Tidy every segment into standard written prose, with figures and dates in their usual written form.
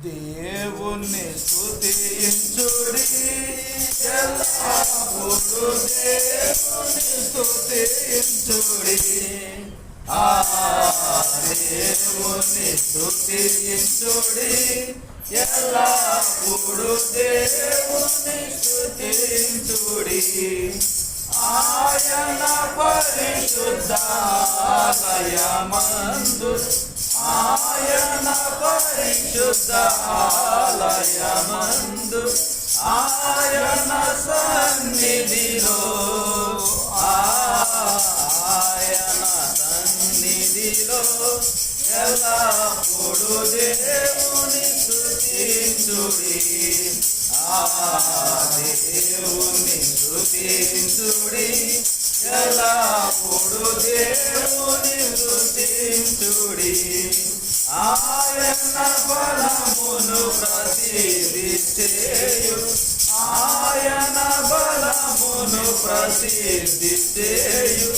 దేవుని స్తుతించుడి, ఎల్లప్పుడూ దేవుని స్తుతించుడి. దేవుని స్తుతించుడి, ఎల్లప్పుడూ దేవుని స్తుతించుడి. ఆయన పరిశుద్ధాలయమందు, ఆయన పరిశుద్ధాలయమందు, ఆయన సన్నిధిలో, ఆయన సన్నిధిలో ఎల్లప్పుడూ దేవుని స్తుతించుడి. దేవుని స్తుతించుడి, ఎల్లప్పుడూ దేవుని స్తుతించుడి. ఆయన బలమును ప్రసిద్ధి చేయు, ఆయన బలమును ప్రసిద్ధి చేయు.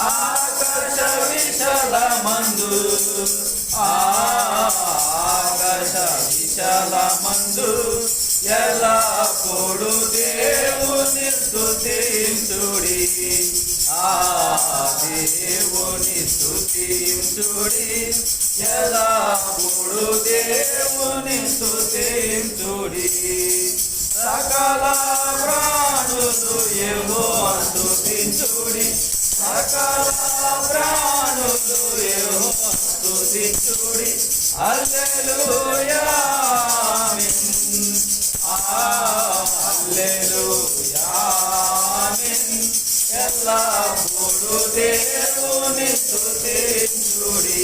ఆకాశ విశాలమందు, ఆకాశ విశాలమందు ఎల్లప్పుడూ దేవుని స్తుతించుడి. దేవుని స్తుతించుడి, ఎల్లప్పుడూ దేవుని స్తుతించుడి. సకల ప్రాణులు యెహోవా స్తుతించుడి, సకల ప్రాణులు యెహోవా స్తుతించుడి. హల్లెలూయా ఆమేన్, హల్లెలూయా ఆమేన్. ఎల్లప్పుడూ దేవుని స్తుతించుడి,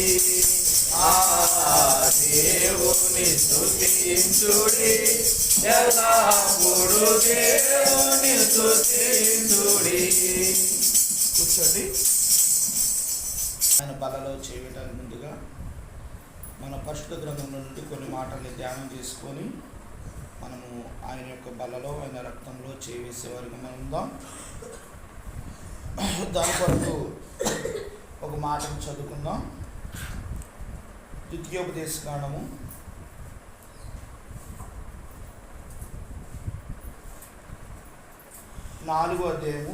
దేవుని స్తుతించుడి, ఎల్లప్పుడూ దేవుని స్తుతించుడి. కూర్చోండి. ఆయన బలలో చేయడానికి ముందుగా మన పరిశుద్ధ గ్రంథంలో నుండి కొన్ని మాటల్ని ధ్యానం చేసుకొని మనము ఆయన యొక్క బలలో, ఆయన రక్తంలో చేసే వారికి మనం ఉందాం. దాని కొరకు ఒక మాటను చదువుకుందాం. ద్వితీయోపదేశకాండము 4వ అధ్యాయము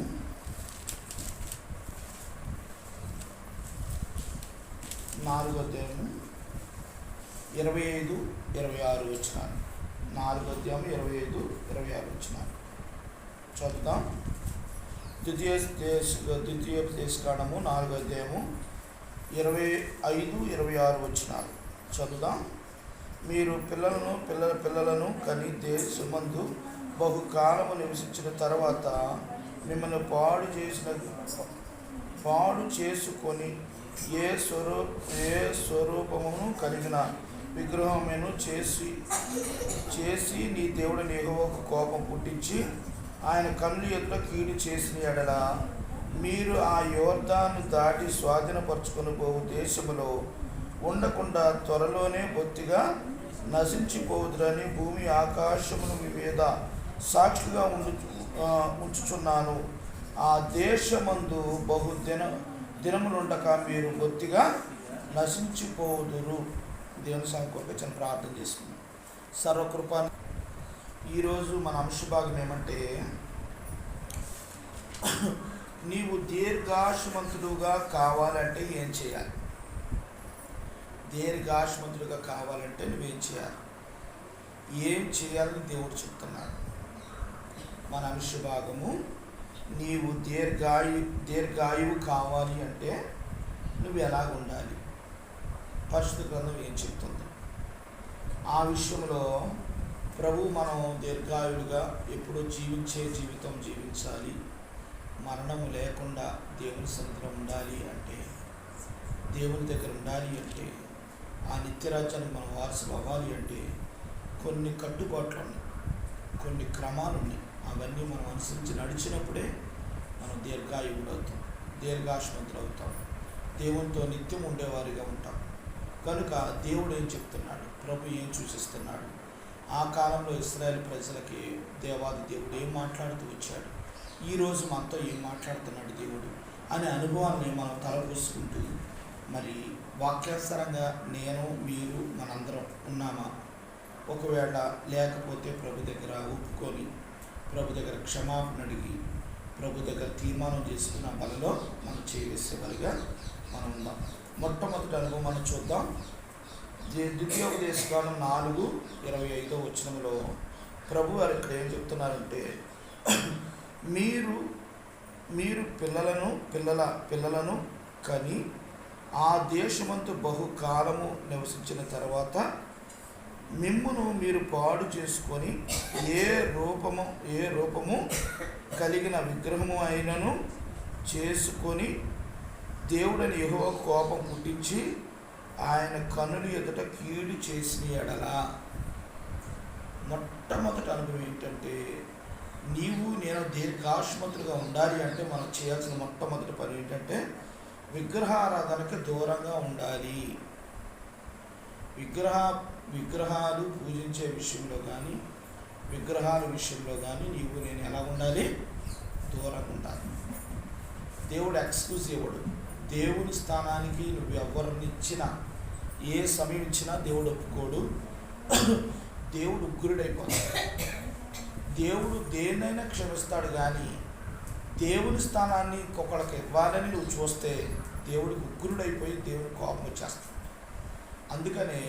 25-26 వచనాలు. 4వ అధ్యాయం 25-26 వచనాలు చదువుతాం. ద్వితీయోపదేశకాండము 4వ అధ్యాయము 25-26 వచనాలు చదువుదాం. మీరు పిల్లలను కని దేశమందు బహుకాలము నివసించిన తర్వాత మిమ్మల్ని పాడు చేసుకొని ఏ స్వరూపమును కలిగిన విగ్రహమును చేసి నీ దేవుడిని యెహోవాకు కోపం పుట్టించి ఆయన కన్నుల ఎదుట కీడు చేసిన ఎడల మీరు ఆ యోర్దాను దాటి స్వాధీనపరచుకొని పోవు దేశములో ఉండకుండా త్వరలోనే బొత్తిగా నశించిపోదురని భూమి ఆకాశమును మీ మీద సాక్షిగా ఉంచుచున్నాను. ఆ దేశమందు దినములుండక మీరు బొత్తిగా నశించిపోదురు. దేవుని సంకల్పం చిన్న ప్రార్థన చేసుకున్నాం. సర్వకృప. ఈరోజు మన అంశభాగం ఏమంటే, నీవు దీర్ఘాయుష్మంతుడుగా కావాలంటే ఏం చేయాలి? దీర్ఘాయుష్మంతుడుగా కావాలంటే నువ్వేం చేయాలి? ఏం చేయాలని దేవుడు చెప్తున్నాడు. మన అంశభాగము, నీవు దీర్ఘాయువు కావాలి అంటే నువ్వు ఎలాగ ఉండాలి? పరిశుద్ధ గ్రంథం ఏం చెప్తుంది? ఆ విషయంలో ప్రభు మనం దీర్ఘాయువుగా ఎప్పుడూ జీవించే జీవితం జీవించాలి, మరణము లేకుండా దేవుని సన్నిధిలో ఉండాలి అంటే, దేవుని దగ్గర ఉండాలి అంటే, ఆ నిత్యరాజ్యానికి మనం వారసులు అవ్వాలి అంటే కొన్ని కట్టుబాట్లు ఉన్నాయి, కొన్ని క్రమాలు ఉన్నాయి. అవన్నీ మనం అనుసరించి నడిచినప్పుడే మనం దీర్ఘాయువులు అవుతాం, దీర్ఘాయుష్మంతులు అవుతాం, దేవునితో నిత్యం ఉండేవారిగా ఉంటాం. కనుక దేవుడు ఏం చెప్తున్నాడు, ప్రభు ఏం సూచిస్తున్నాడు, ఆ కాలంలో ఇశ్రాయేలు ప్రజలకి దేవాది దేవుడు ఏం మాట్లాడుతూ వచ్చాడు, ఈరోజు మనతో ఏం మాట్లాడుతున్నాడు దేవుడు అనే అనుభవాన్ని మనం తలపోసుకుంటూ, మరి వాక్యానుసారంగా నేను మీరు మనందరం ఉన్నామా? ఒకవేళ లేకపోతే ప్రభు దగ్గర ఒప్పుకొని ప్రభు దగ్గర క్షమాపణ అడిగి ప్రభు దగ్గర తీర్మానం చేసుకున్న బలలో మనం చేయవేసే బలిగా మనం ఉందాం. మొట్టమొదటి అనుభవం మనం చూద్దాం. ద్వితీయోపదేశకాండం 4:25 ప్రభు వారు ఇక్కడ ఏం చెప్తున్నారంటే, మీరు పిల్లలను కని ఆ దేశమందు బహుకాలము నివసించిన తర్వాత మిమ్మును మీరు పాడు చేసుకొని ఏ రూపము కలిగిన విగ్రహము అయినను చేసుకొని దేవుడని యెహోవా కోపం పుట్టించి ఆయన కన్నుల ఎదుట కీడు చేసిన ఎడల. మొట్టమొదటి అనుభవం ఏంటంటే, నేను దీర్ఘాయుష్మంతులుగా ఉండాలి అంటే మనం చేయాల్సిన మొట్టమొదటి పని ఏంటంటే విగ్రహారాధనకి దూరంగా ఉండాలి. విగ్రహాలు పూజించే విషయంలో కానీ విగ్రహాల విషయంలో కానీ నేను ఎలా ఉండాలి? దూరంగా ఉండాలి. దేవుడు ఎక్స్క్యూజ్ ఇవ్వడు. దేవుని స్థానానికి నువ్వు ఎవరినిచ్చినా ఏ సమయం ఇచ్చినా దేవుడు ఒప్పుకోడు. దేవుడు ఉగ్రుడైపోతాడు. దేవుడు దేన్నైనా క్షమిస్తాడు, కానీ దేవుని స్థానాన్ని ఇంకొకళ్ళకి ఇవ్వాలని నువ్వు చూస్తే దేవుడికి ఉగ్రుడైపోయి దేవుని కోపం వచ్చేస్తాడు. అందుకనే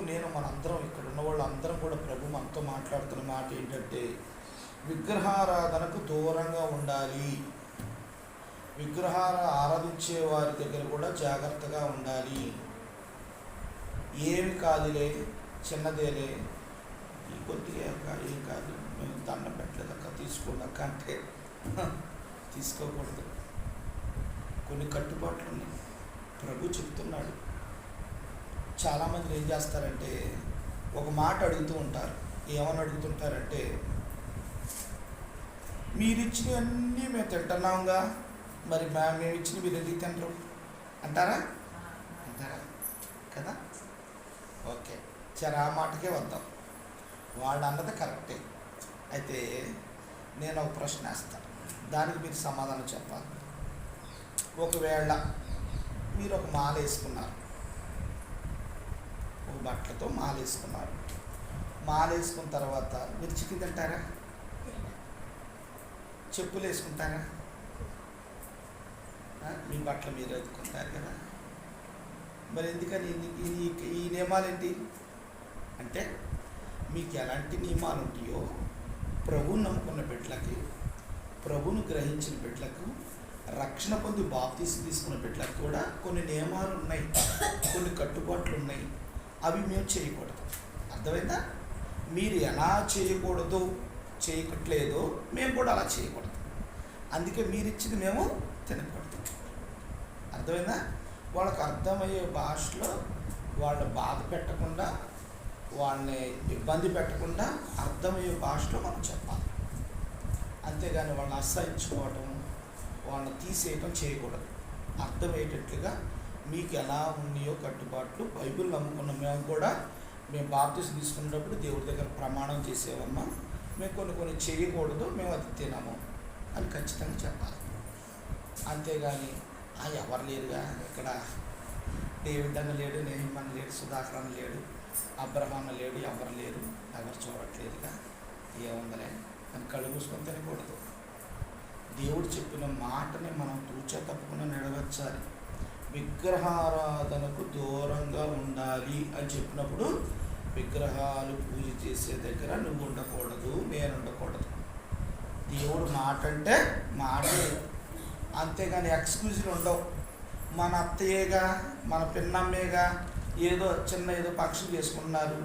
నేను మనందరం ఇక్కడ ఉన్న వాళ్ళందరం కూడా ప్రభు మనతో మాట్లాడుతున్న మాట ఏంటంటే, విగ్రహారాధనకు దూరంగా ఉండాలి. విగ్రహాలు ఆరాధించే వారి దగ్గర కూడా జాగ్రత్తగా ఉండాలి. ఏమి కాదులే, చిన్నదేలే, ఈ కొద్దిగా ఏం కాదు, మేము దండం పెట్టలేదక్క తీసుకున్నాక అంటే తీసుకోకూడదు. కొన్ని కట్టుబాట్లు ఉన్నాయి. ప్రభు చెప్తున్నాడు. చాలామంది ఏం చేస్తారంటే ఒక మాట అడుగుతూ ఉంటారు. ఏమని అడుగుతుంటారంటే, మీరు ఇచ్చినవన్నీ మేము తింటున్నాంగా, మరి మేము ఇచ్చిన మీరు ఎందుకు తినరు అంటారా కదా? ఓకే, ఆ మాటకే వద్దాం. వాళ్ళు అన్నది కరెక్టే. అయితే నేను ఒక ప్రశ్న వేస్తాను, దానికి మీరు సమాధానం చెప్పాలి. ఒకవేళ మీరు ఒక మాల వేసుకున్నారు, ఒక బట్టలతో మాల వేసుకున్నారు. మాల వేసుకున్న తర్వాత మీరు చికెన్ తింటారా? చెప్పులు వేసుకుంటారా? మీ బట్టలు మీరు ఎత్తుకుంటారు కదా. మరి ఎందుకని ఈ నియమాలు ఏంటి అంటే, మీకు ఎలాంటి నియమాలు ఉంటాయో ప్రభువుని నమ్ముకున్న బిడ్డలకి, ప్రభువును గ్రహించిన బిడ్డలకు, రక్షణ పొంది బాప్తీసం తీసుకున్న బిడ్డలకు కూడా కొన్ని నియమాలు ఉన్నాయి, కొన్ని కట్టుబాట్లు ఉన్నాయి. అవి మేము చేయకూడదు. అర్థమైందా? మీరు ఎలా చేయకట్లేదో మేము కూడా అలా చేయకూడదు. అందుకే మీరు ఇచ్చింది మేము తినకూడదు. అర్థమైందా? వాళ్ళకి అర్థమయ్యే భాషలో వాళ్ళని బాధ పెట్టకుండా, వాళ్ళని ఇబ్బంది పెట్టకుండా అర్థమయ్యే భాషలో మనం చెప్పాలి. అంతేగాని వాళ్ళని అసహించుకోవటం, వాళ్ళని తీసేయటం చేయకూడదు. అర్థమయ్యేటట్లుగా మీకు ఎలా ఉన్నాయో కట్టుబాట్లు బైబిల్ నమ్ముకున్న మేము బాప్తీసం తీసుకున్నప్పుడు దేవుడి దగ్గర ప్రమాణం చేసేవమ్మా, మేము కొన్ని చేయకూడదు, మేము అది తినము అని ఖచ్చితంగా చెప్పాలి. అంతేగాని ఎవరు లేరుగా, ఇక్కడ డేవిడ్ అన్న లేడు, నెహెమ్యా లేడు, సుధాకర్ అన్న లేడు, అబ్రహాం లేడు, ఎవరు లేరు, ఎవరు చూడట్లేదుగా, ఏముందలే అని కళ్ళు మూసుకొని తినకూడదు. దేవుడు చెప్పిన మాటని మనం తూచా తప్పకుండా నెరవేర్చాలి. విగ్రహారాధనకు దూరంగా ఉండాలి అని చెప్పినప్పుడు విగ్రహాలు పూజ చేసే దగ్గర నువ్వు ఉండకూడదు, నేను ఉండకూడదు. దేవుడు మాట అంటే మాటే, అంతేగాని ఎక్స్క్యూజులు ఉండవు. మన అత్తయ్యేగా, మన పిన్నమ్మేగా, ఏదో ఫంక్షన్ చేసుకున్నారు,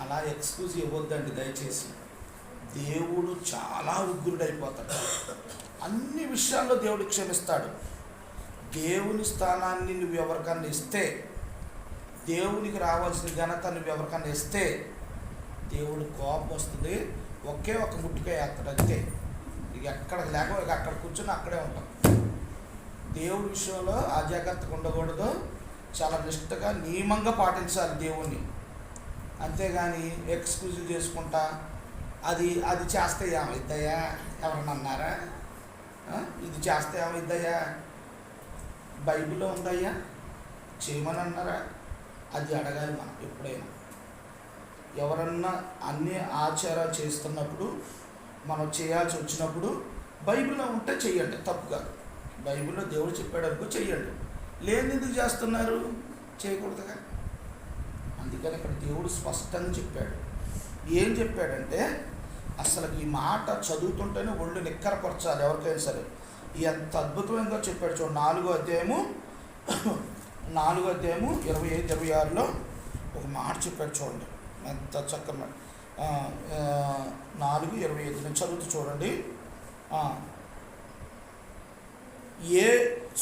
అలా ఎక్స్క్యూజ్ ఇవ్వద్దండి దయచేసి. దేవుడు చాలా ఉగ్రుడైపోతాడు. అన్ని విషయాల్లో దేవుడు క్షమిస్తాడు. దేవుని స్థానాన్ని నువ్వు ఎవరికన్నా ఇస్తే, దేవునికి రావాల్సిన ఘనత నువ్వు ఎవరికన్నా ఇస్తే దేవుడు కోపం వస్తుంది. ఒకే ఒక ముట్టుకాయ వేస్తాడు అంతే. ఇక ఎక్కడ లేక అక్కడ కూర్చొని అక్కడే ఉంటాం. దేవుడి విషయంలో అజాగ్రత్తగా ఉండకూడదు. చాలా నిష్ఠగా నియమంగా పాటించాలి దేవుణ్ణి. అంతేగాని ఎక్స్క్యూజులు చేసుకుంటా అది చేస్తే ఏమైద్దయ్యా, ఎవరన్నా అన్నారా? ఇది చేస్తే ఏమైద్దయ్యా, బైబిల్లో ఉందయ్యా, చేయమని అన్నారా? అది అడగాలి మనం ఎప్పుడైనా. ఎవరన్నా అన్ని ఆచారాలు చేస్తున్నప్పుడు మనం చేయాల్సి వచ్చినప్పుడు బైబిల్లో ఉంటే చెయ్యండి, తప్పు కాదు. బైబిల్లో దేవుడు చెప్పాడు అనుకో చెయ్యండి. లేని ఎందుకు చేస్తున్నారు? చేయకూడదుగా. అందుకని ఇక్కడ దేవుడు స్పష్టంగా చెప్పాడు. ఏం చెప్పాడంటే అసలు ఈ మాట చదువుతుంటేనే ఒళ్ళు నిక్కరపరచాలి ఎవరికైనా సరే. ఎంత అద్భుతంగా చెప్పాడు చూడండి. 4వ అధ్యాయము 25-26లో ఒక మాట చెప్పాడు చూడండి, ఎంత చక్కగా. 4:25 నేను చదువుతూ చూడండి. ఏ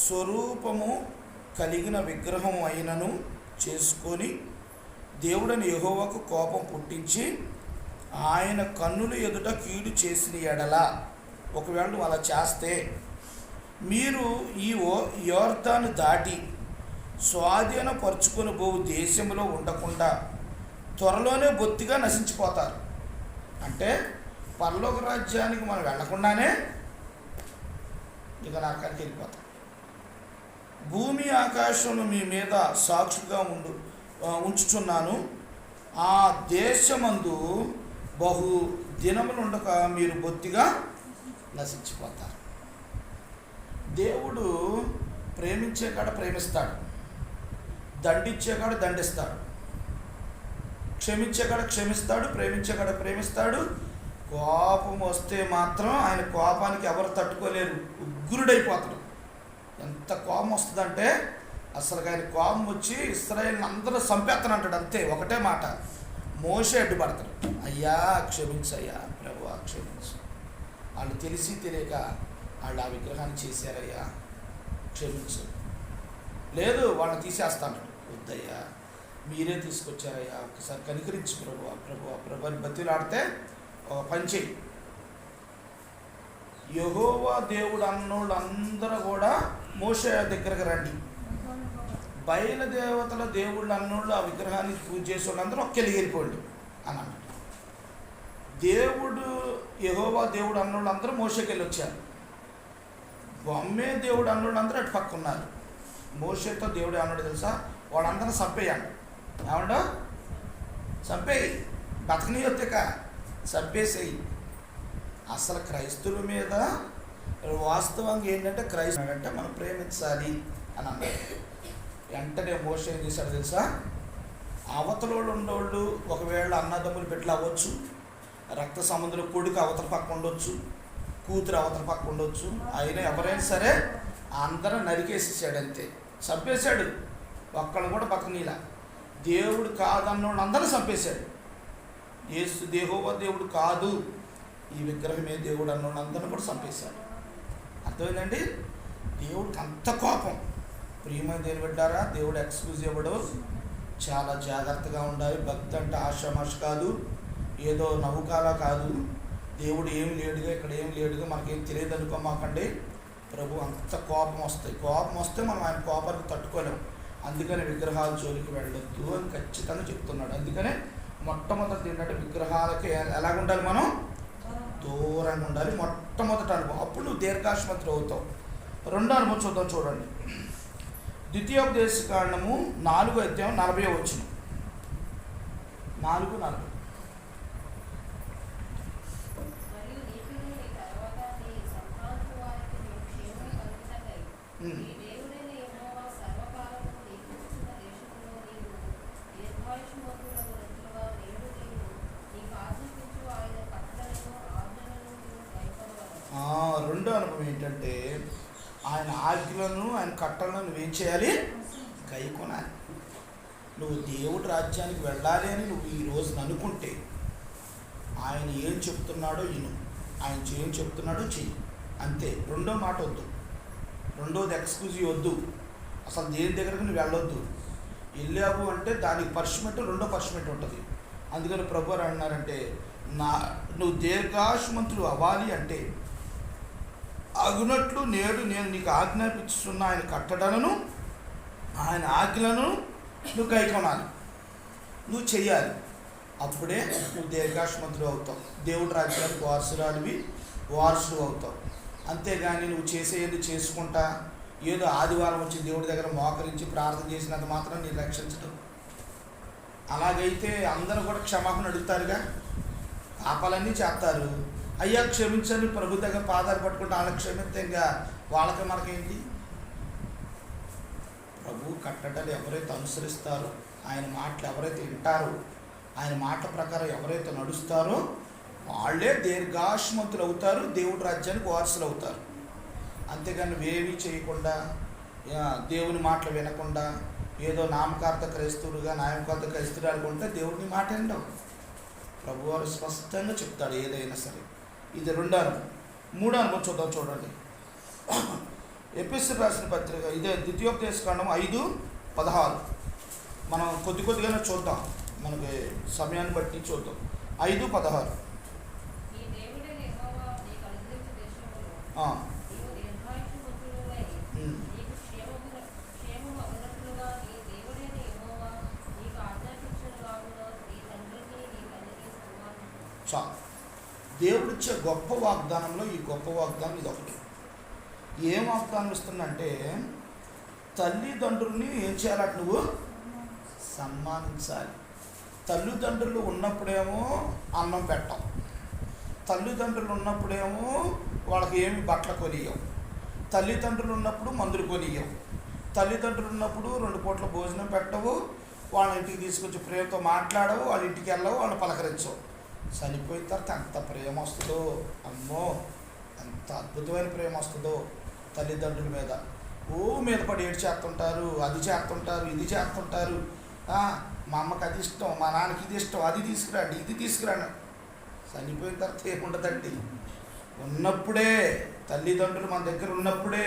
స్వరూపము కలిగిన విగ్రహం అయినను చేసుకొని దేవుడని యెహోవాకు కోపం పుట్టించి ఆయన కన్నుల ఎదుట కీడు చేసిన ఎడల, ఒకవేళ నువ్వు అలా చేస్తే మీరు ఈ యోర్దాను దాటి స్వాధీనపరుచుకొని పోవు దేశంలో ఉండకుండా త్వరలోనే బొత్తిగా నశించిపోతారు. అంటే పరలోక రాజ్యానికి మనం వెళ్లకుండానే ఇక నరకానికి వెళ్ళిపోతాం. భూమి ఆకాశం మీ మీద సాక్షిగా ఉంచుచున్నాను. ఆ దేశమందు బహు దినములుండక మీరు బొత్తిగా నశించిపోతారు. దేవుడు ప్రేమించే కాడ ప్రేమిస్తాడు, దండించే కాడ దండిస్తాడు, క్షమించే కాడ క్షమిస్తాడు, ప్రేమించే కాడ ప్రేమిస్తాడు. కోపం వస్తే మాత్రం ఆయన కోపానికి ఎవరు తట్టుకోలేరు, ఉగ్రుడైపోతాడు. ఎంత కోపం వస్తుందంటే అసలు ఆయన కోపం వచ్చి ఇశ్రాయేలుని అందరూ చంపేస్తానంటాడు. అంతే, ఒకటే మాట. మోషే అడ్డుపడతాడు, అయ్యా క్షమించయ్యా ప్రభువా క్షమించు, వాళ్ళు తెలిసి తెలియక వాళ్ళు ఆ విగ్రహాన్ని చేశారయ్యా క్షమించు. లేదు వాళ్ళని తీసేస్తాను, వద్దయ్యా మీరే తీసుకొచ్చారయ్యా ఒకసారి కనికరించు ప్రభువా ప్రభువా ప్రభు అని బతిలాడితే ఒక పని చెయ్యి. యెహోవా దేవుడు అన్నోళ్ళు అందరూ కూడా మోషే దగ్గరకు రండి, బయలుదేవతల దేవుళ్ళు అన్నోళ్ళు ఆ విగ్రహాన్ని పూజ చేసే వాళ్ళందరూ ఒక్కెళ్ళి వెళ్ళిపోండి అని అన్నాడు. దేవుడు యెహోవా దేవుడు అన్నోళ్ళు అందరూ మోషేకి వెళ్ళి వచ్చారు. బొమ్మే దేవుడు అన్నోళ్ళు అందరూ అటు పక్క ఉన్నారు. మోషేతో దేవుడు అన్నాడు తెలుసా, వాళ్ళందరూ చంపేయాలి. ఏమండో చంపేయి, బతకని వచ్చాక చంపేసేయి. అసలు క్రైస్తవుల మీద వాస్తవంగా ఏంటంటే క్రైస్తవుడు అంటే మనం ప్రేమించాలి అని అన్నాడు. వెంటనే మోషే ఏం చేశాడు తెలుసా, అవతలోళ్ళు ఉండేవాళ్ళు ఒకవేళ అన్నదమ్ములు బిడ్డలు అవ్వచ్చు, రక్త సంబంధులు కొడుకు అవతల పక్క ఉండొచ్చు, కూతురు అవతల పక్క ఉండొచ్చు, అయినా ఎవరైనా సరే అందరూ నరికేసేసాడు, అంతే చంపేశాడు. ఒక్కళ్ళు కూడా బతకనీలా. దేవుడు కాదన్నోళ్ళు అందరూ చంపేశాడు. యేసు యెహోవా దేవుడు కాదు, ఈ విగ్రహమే దేవుడు అన్నోళ్ళు అందరిని కూడా చంపేశాడు. అర్థమైందండి? దేవుడికి అంత కోపం. ప్రియమైన దేవుని బిడ్డారా, దేవుడు ఎక్స్క్యూజ్ ఇవ్వడు, చాలా జాగ్రత్తగా ఉండాలి. భక్తి అంటే ఆషామాష కాదు, ఏదో నవ్వుకాలా కాదు. దేవుడు ఏమి లేడుగా, ఇక్కడ ఏమి లేడుగా, మనకేం తెలియదు అనుకోమాకండి. ప్రభు అంత కోపం వస్తాయి. కోపం వస్తే మనం ఆయన కోపానికి తట్టుకోలేము. అందుకని విగ్రహాల జోలికి వెళ్ళొద్దు అని ఖచ్చితంగా చెప్తున్నాడు. అందుకనే మొట్టమొదటి ఏంటంటే విగ్రహాలకి ఎలాగ ఉండాలి, మనం దూరంగా ఉండాలి. మొట్టమొదటి అనుభవం, అప్పుడు నువ్వు దీర్ఘాయుష్మంతుడు అవుతావు. రెండో అనుభవం చూద్దాం చూడండి. ద్వితీయోపదేశకాండము 4వ అధ్యాయం 40వ వచనం. 4:40. రెండో అనుభవం ఏంటంటే ఆయన ఆజ్ఞలను ఆయన కట్టలను నువ్వేం చేయాలి, గైకొనాలి. నువ్వు దేవుడి రాజ్యానికి వెళ్ళాలి అని నువ్వు ఈ రోజున అనుకుంటే ఆయన ఏం చెప్తున్నాడో విను, ఆయన ఏం చెప్తున్నాడో చెయ్యి, అంతే. రెండో మాట వద్దు, రెండోది ఎక్స్క్యూజివ్ వద్దు, అసలు దేని దగ్గరకు నువ్వు వెళ్ళొద్దు. వెళ్ళావు అంటే దానికి పనిష్మెంట్, రెండో పనిష్మెంట్ ఉంటుంది. అందుకని ప్రభు అన్నారంటే నువ్వు దీర్ఘాయుష్మంతుడు అవ్వాలి అంటే అగునట్లు నేడు నేను నీకు ఆజ్ఞాపించుతున్న ఆయన కట్టడలను ఆయన ఆజ్ఞలను నువ్వు గైకొనాలి, నువ్వు చెయ్యాలి. అప్పుడే నువ్వు దీర్ఘాయుష్మంతుడు అవుతావు, దేవుడి రాజ్యానికి వారసుడు అవుతావు. అంతేగాని నువ్వు చేసేది చేసుకుంటా ఏదో ఆదివారం వచ్చి దేవుడి దగ్గర మోకరించి ప్రార్థన చేసినంత మాత్రం నేను రక్షించడం. అలాగైతే అందరూ కూడా క్షమాపణ అడుగుతారుగా, పాపాలన్నీ చేస్తారు. అయ్యా క్షమించండి ప్రభు దగ్గర పాదాలు పట్టుకుంటే వాళ్ళకి క్షమిస్తే ఇంకా వాళ్ళకి మనకేంటి? ప్రభు కట్టడలు ఎవరైతే అనుసరిస్తారో, ఆయన మాటలు ఎవరైతే వింటారో, ఆయన మాట ప్రకారం ఎవరైతే నడుస్తారో వాళ్ళే దీర్ఘాయుష్మంతులు అవుతారు, దేవుడి రాజ్యానికి వారసులు అవుతారు. అంతేగాని వేవి చేయకుండా, దేవుని మాటలు వినకుండా, ఏదో నామకార్థ క్రైస్తవులుగా నామకార్థ క్రైస్తవులు ఉంటే దేవుడిని మాట వినడం. ప్రభువారు స్పష్టంగా చెప్తాడు ఏదైనా సరే. ఇది రెండో అనుభవం. మూడో అనుభవం చూద్దాం, చూడండి. ఎఫెసీయులకు రాసిన పత్రిక, ఇదే ద్వితీయోపదేశకాండం 5:16. మనం కొద్దిగానే చూద్దాం, మనకి సమయాన్ని బట్టి చూద్దాం. 5:16. చాలు. దేవుడిచ్చే గొప్ప వాగ్దానంలో ఈ గొప్ప వాగ్దానం ఇది ఒకటి. ఏం వాగ్దానం ఇస్తుందంటే, తల్లిదండ్రుల్ని ఏం చేయాలట? నువ్వు సన్మానించాలి. తల్లిదండ్రులు ఉన్నప్పుడేమో అన్నం పెట్టాం, తల్లిదండ్రులు ఉన్నప్పుడేమో వాళ్ళకి ఏమి బట్టలు కొనియవు, తల్లిదండ్రులు ఉన్నప్పుడు మందులు కొనియవు, తల్లిదండ్రులు ఉన్నప్పుడు 2 పూట్ల భోజనం పెట్టవు, వాళ్ళ ఇంటికి తీసుకొచ్చి ప్రేమతో మాట్లాడవు, వాళ్ళ ఇంటికి వెళ్ళవు, వాళ్ళని పలకరించవు. చనిపోయిన తర్వాత ఎంత ప్రేమ వస్తుందో, అమ్మో ఎంత అద్భుతమైన ప్రేమ వస్తుందో తల్లిదండ్రుల మీద. మీద పడి ఏడు చేస్తుంటారు, అది చేస్తుంటారు, ఇది చేస్తుంటారు. మా అమ్మకి అది ఇష్టం, మా నాన్నకి ఇది ఇష్టం, అది తీసుకురండి, ఇది తీసుకురాండి. చనిపోయిన తర్వాత ఏముండదండి. ఉన్నప్పుడే తల్లిదండ్రులు మన దగ్గర ఉన్నప్పుడే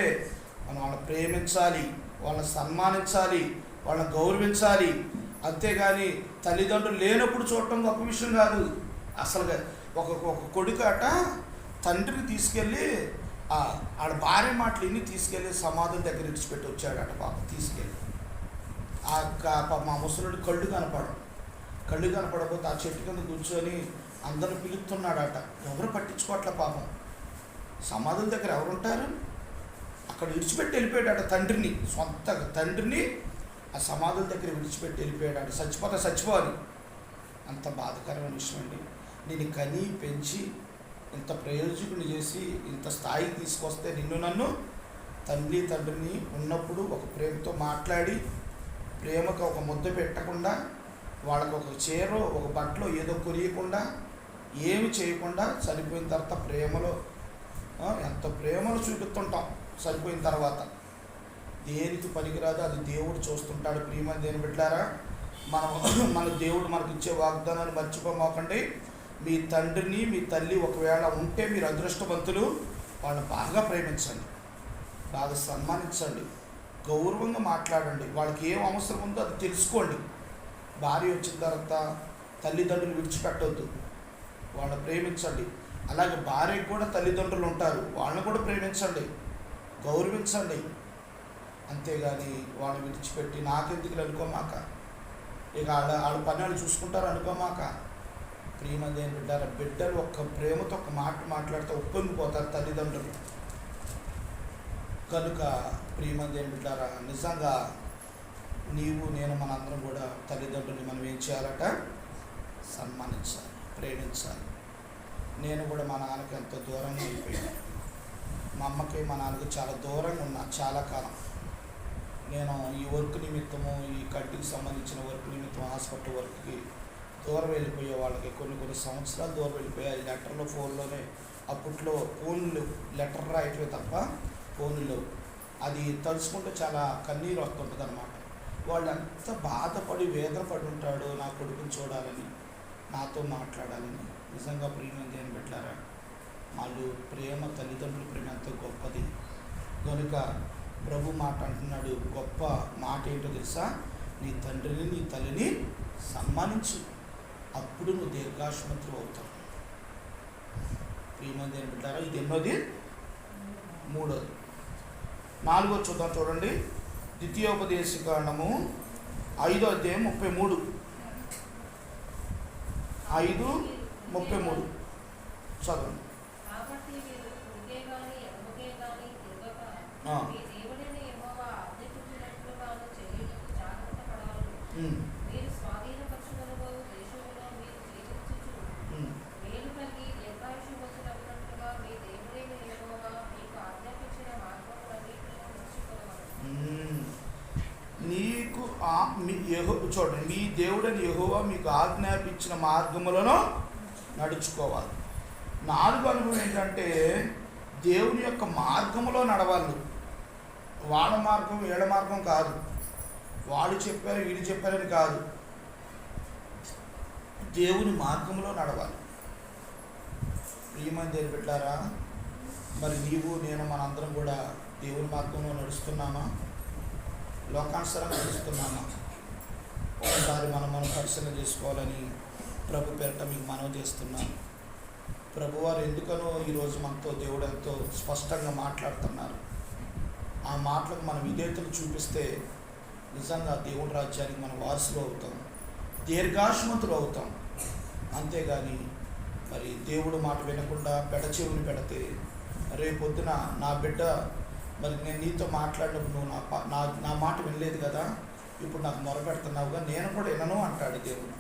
మనం వాళ్ళని ప్రేమించాలి, వాళ్ళని సన్మానించాలి, వాళ్ళని గౌరవించాలి. అంతేగాని తల్లిదండ్రులు లేనప్పుడు చూడటం గొప్ప విషయం కాదు. అసలుగా ఒక కొడుకట తండ్రిని తీసుకెళ్ళి ఆడ భార్య మాటలు ఇన్ని తీసుకెళ్ళి సమాధుల దగ్గర ఇచ్చిపెట్టి వచ్చాడట. పాప తీసుకెళ్ళి మా ముసలుడి కళ్ళు కనపడకపోతే ఆ చెట్టు కింద కూర్చొని అందరూ పిలుస్తున్నాడట. ఎవరు పట్టించుకోవట్లే పాపం. సమాధుల దగ్గర ఎవరుంటారు? అక్కడ విడిచిపెట్టి వెళ్ళిపోయాడట తండ్రిని, సొంత తండ్రిని ఆ సమాధుల దగ్గర విడిచిపెట్టి వెళ్ళిపోయాడట. చచ్చిపోవాలి. అంత బాధకరమైన విషయం అండి. నేను కని పెంచి ఇంత ప్రయోజకుని చేసి ఇంత స్థాయికి తీసుకొస్తే నన్ను తండ్రిని ఉన్నప్పుడు ఒక ప్రేమతో మాట్లాడి, ప్రేమకు ఒక ముద్ద పెట్టకుండా, వాళ్ళకు ఒక చీరో ఒక బట్టలో ఏదో కొరియకుండా, ఏమి చేయకుండా చనిపోయిన తర్వాత ప్రేమలో ఎంత ప్రేమను చూపిస్తుంటాం. చనిపోయిన తర్వాత దేనికి పనికిరాదు, అది దేవుడు చూస్తుంటాడు. ప్రియమైన దేని బిడ్డలారా, మన దేవుడు మనకి ఇచ్చే వాగ్దానాన్ని మర్చిపోమాకండి. మీ తండ్రిని మీ తల్లి ఒకవేళ ఉంటే మీరు అదృష్టవంతులు. వాళ్ళని బాగా ప్రేమించండి, బాగా సన్మానించండి, గౌరవంగా మాట్లాడండి. వాళ్ళకి ఏం అవసరం ఉందో అది తెలుసుకోండి. భార్య వచ్చిన తర్వాత తల్లిదండ్రులు విడిచిపెట్టవద్దు, వాళ్ళని ప్రేమించండి. అలాగే భార్యకు కూడా తల్లిదండ్రులు ఉంటారు, వాళ్ళని కూడా ప్రేమించండి, గౌరవించండి. అంతేగాని వాళ్ళని విడిచిపెట్టి నాకెందుకు అనుకోమాక, ఇక వాళ్ళ పని వాళ్ళు చూసుకుంటారు అనుకోమాక. ప్రియమంది బిడ్డలు ఒక్క ప్రేమతో ఒక మాట మాట్లాడితే ఉప్పొంగిపోతారు తల్లిదండ్రులు. కనుక ప్రియమంది బిడ్డారా, నిజంగా నీవు నేను మనందరం కూడా తల్లిదండ్రులు మనం ఏం చేయాలట? సన్మానించాలి, ప్రేమించాలి. నేను కూడా మా నాన్నకి ఎంతో దూరంగా అయిపోయాను. మా అమ్మకి మా నాన్నకి చాలా దూరంగా ఉన్నా చాలా కాలం. నేను ఈ వర్క్ నిమిత్తము, ఈ కంటికి సంబంధించిన వర్క్ నిమిత్తం హాస్పిటల్ వర్క్కి దూరం వెళ్ళిపోయే వాళ్ళకి కొన్ని సంవత్సరాలు దూరం వెళ్ళిపోయాయి. లెటర్లో ఫోన్లోనే, అప్పట్లో ఫోన్లు లెటర్ రాయటమే తప్ప ఫోన్లు, అది తలుచుకుంటే చాలా కన్నీరు వస్తుంటుంది అన్నమాట. వాళ్ళు ఎంత బాధపడి వేదన పడి ఉంటాడో నా కొడుకుని చూడాలని, నాతో మాట్లాడాలని. నిజంగా ప్రియమైన దేని పెట్టారా, వాళ్ళు ప్రేమ, తల్లిదండ్రుల ప్రేమ ఎంతో గొప్పది. కనుక ప్రభు మాట అంటున్నాడు, గొప్ప మాట ఏంటో తెలుసా? నీ తండ్రిని నీ తల్లిని సన్మానించు, అప్పుడు నువ్వు దీర్ఘాయుష్మంతుడు అవుతావు. ప్రియమైన దేని పెట్టారా, ఇది ఎన్నోది? 3వది. 4వది చూద్దాం, చూడండి. ద్వితీయోపదేశకాండము 5:33. 5:33 చదవండి. చూడండి, మీ దేవుడని యెహోవా మీకు ఆజ్ఞాపించిన మార్గములను నడుచుకోవాలి. 4 అనుభవం ఏంటంటే దేవుని యొక్క మార్గములో నడవాలి. వాళ్ళ మార్గం వీళ్ళ మార్గం కాదు, వాళ్ళు చెప్పారు వీళ్ళు చెప్పారని కాదు, దేవుని మార్గంలో నడవాలి. ప్రియమైన దేవుని బిడ్డలారా, మరి నీవు నేను మనందరం కూడా దేవుని మార్గంలో నడుస్తున్నామా, లోకానుసారంగా నడుస్తున్నామా? ఒకసారి మనం పరిశీలన చేసుకోవాలని ప్రభు పేరిట మీకు మనవి చేస్తున్నాను. ప్రభువారు ఎందుకనో ఈరోజు మనతో దేవుడు ఎంతో స్పష్టంగా మాట్లాడుతున్నారు. ఆ మాటలకు మనం విధేయతలు చూపిస్తే నిజంగా దేవుడి రాజ్యానికి మనం వారసులు అవుతాం, దీర్ఘాయుష్మంతులు అవుతాం. అంతేగాని మరి దేవుడు మాట వినకుండా పెడచెవులు పెడితే రేపొద్దున నా బిడ్డ, మరి నేను నీతో మాట్లాడినప్పుడు నువ్వు నా మాట వినలేదు కదా, ఇప్పుడు నాకు మొరపెడుతున్నావుగా, నేను కూడా వినను అంటాడు దేవుడు.